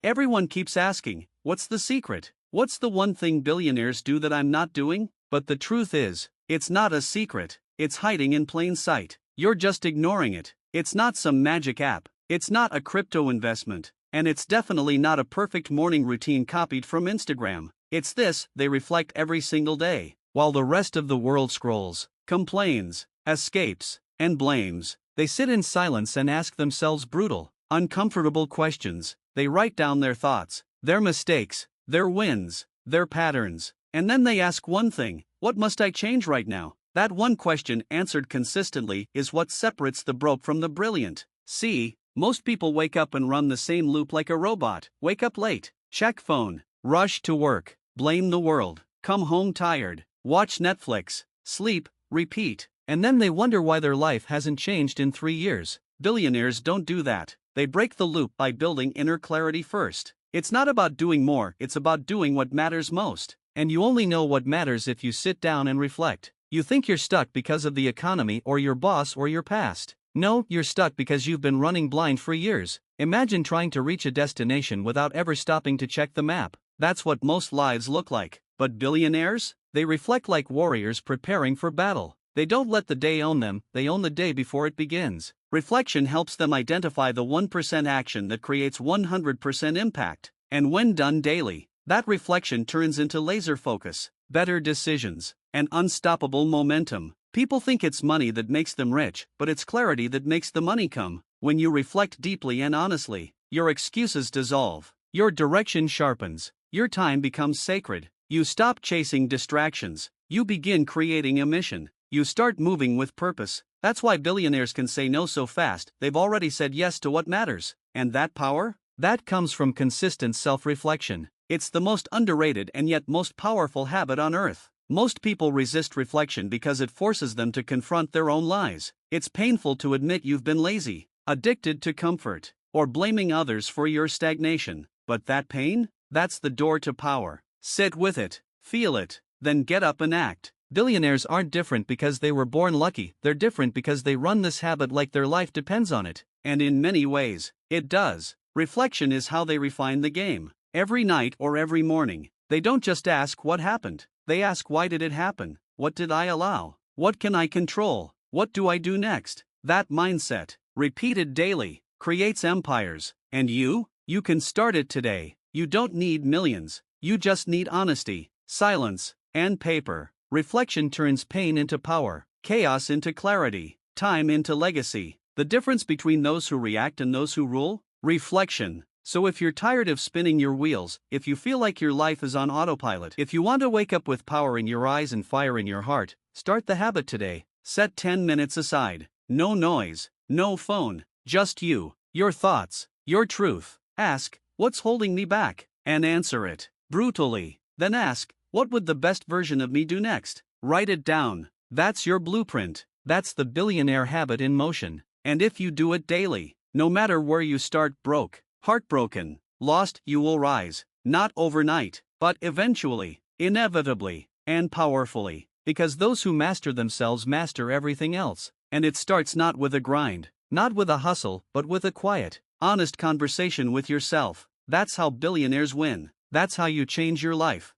Everyone keeps asking, what's the secret? What's the one thing billionaires do that I'm not doing? But the truth is, it's not a secret. It's hiding in plain sight. You're just ignoring it. It's not some magic app. It's not a crypto investment. And it's definitely not a perfect morning routine copied from Instagram. It's this they reflect every single day. While the rest of the world scrolls, complains, escapes, and blames, they sit in silence and ask themselves brutal, uncomfortable questions. They write down their thoughts, their mistakes, their wins, their patterns, and then they ask one thing: what must I change right now? That one question answered consistently is what separates the broke from the brilliant. See, most people wake up and run the same loop like a robot. Wake up late, check phone, rush to work, blame the world, come home tired, watch Netflix, sleep, repeat, and then they wonder why their life hasn't changed in 3 years. Billionaires don't do that. They break the loop by building inner clarity first. It's not about doing more, it's about doing what matters most. And you only know what matters if you sit down and reflect. You think you're stuck because of the economy or your boss or your past. No, you're stuck because you've been running blind for years. Imagine trying to reach a destination without ever stopping to check the map. That's what most lives look like. But billionaires? They reflect like warriors preparing for battle. They don't let the day own them, they own the day before it begins. Reflection helps them identify the 1% action that creates 100% impact. And when done daily, that reflection turns into laser focus, better decisions, and unstoppable momentum. People think it's money that makes them rich, but it's clarity that makes the money come. When you reflect deeply and honestly, your excuses dissolve, your direction sharpens, your time becomes sacred. You stop chasing distractions, you begin creating a mission, you start moving with purpose. That's why billionaires can say no so fast, they've already said yes to what matters. And that power? That comes from consistent self-reflection. It's the most underrated and yet most powerful habit on earth. Most people resist reflection because it forces them to confront their own lies. It's painful to admit you've been lazy, addicted to comfort, or blaming others for your stagnation. But that pain? That's the door to power. Sit with it, feel it, then get up and act. Billionaires aren't different because they were born lucky, they're different because they run this habit like their life depends on it. And in many ways, it does. Reflection is how they refine the game. Every night or every morning, they don't just ask what happened. They ask, why did it happen? What did I allow? What can I control? What do I do next? That mindset, repeated daily, creates empires. And you can start it today. You don't need millions. You just need honesty, silence, and paper. Reflection turns pain into power, chaos into clarity, time into legacy. The difference between those who react and those who rule? Reflection. So if you're tired of spinning your wheels, if you feel like your life is on autopilot, if you want to wake up with power in your eyes and fire in your heart, start the habit today. Set 10 minutes aside. No noise, no phone, just you, your thoughts, your truth. Ask, what's holding me back? And answer it brutally. Then ask, what would the best version of me do next? Write it down. That's your blueprint. That's the billionaire habit in motion. And if you do it daily, no matter where you start, broke, heartbroken, lost, you will rise. Not overnight, but eventually, inevitably, and powerfully. Because those who master themselves master everything else. And it starts not with a grind, not with a hustle, but with a quiet, honest conversation with yourself. That's how billionaires win. That's how you change your life.